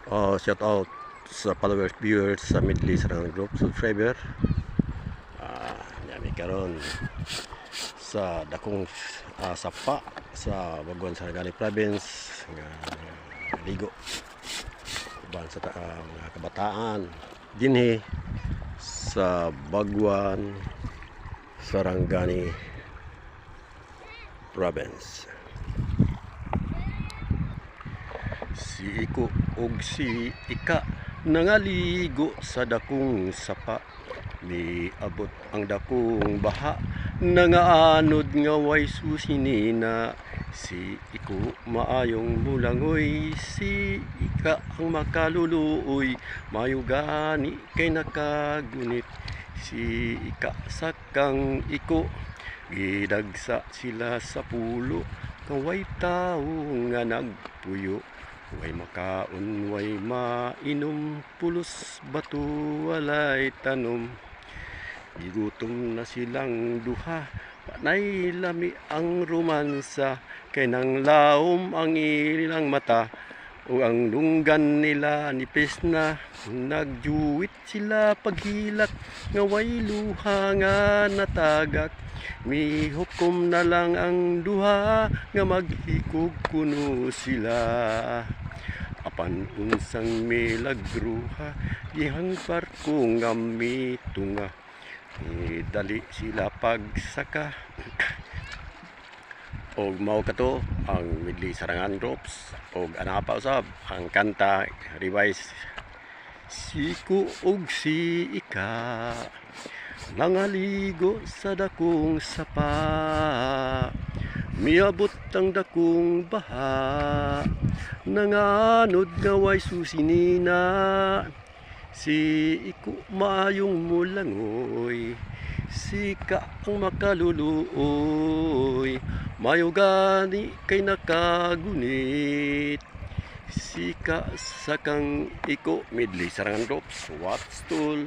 Shout out sa followers, viewers sa Middle East Rang Group, subscriber. Nami karon sa dakong sapa sa Baguan Sarangani Province nga ligo uban sa mga kabataan dinhi sa Baguan Sarangani Province. Si Iko ug si Ika nangaligo sa dakong sapa, miabot ang dakong baha, nangaanod nga way susinina. Si Iko maayong mulangoy, si Ika ang makaluluoy, mayo gani kay nakagunit. Si Ika sakang Iko, gidagsa sila sa pulo, kaway tao nga nagpuyo. Way makaon, way mainom, pulos bato walay tanom. Gigutom na silang duha, panay lami ang romansa, kay nang laom ang ilang mata, o ang lunggan nila nipis na. Nagjuwit sila paghilak, nga way luha nga natagak. Mihukom na lang ang duha, nga maghikog kuno sila. Apan unsang milagruha, dihang barko nga mitunga, dali sila pagsaka. Og mao kato ang Middle East Sarangan Groups, og ana pa usab ang kanta revise. Si Iko ug si Ika nangaligo sa dakong sapa, miabot ang dakong baha, nanganod nga way susinina. Si Iko maayong mulangoy, si Ika ang makaluluoy, mayo gani kay nakagunit. Si Ika sakang Iko, Middle East Sarangan Groups, what's tool?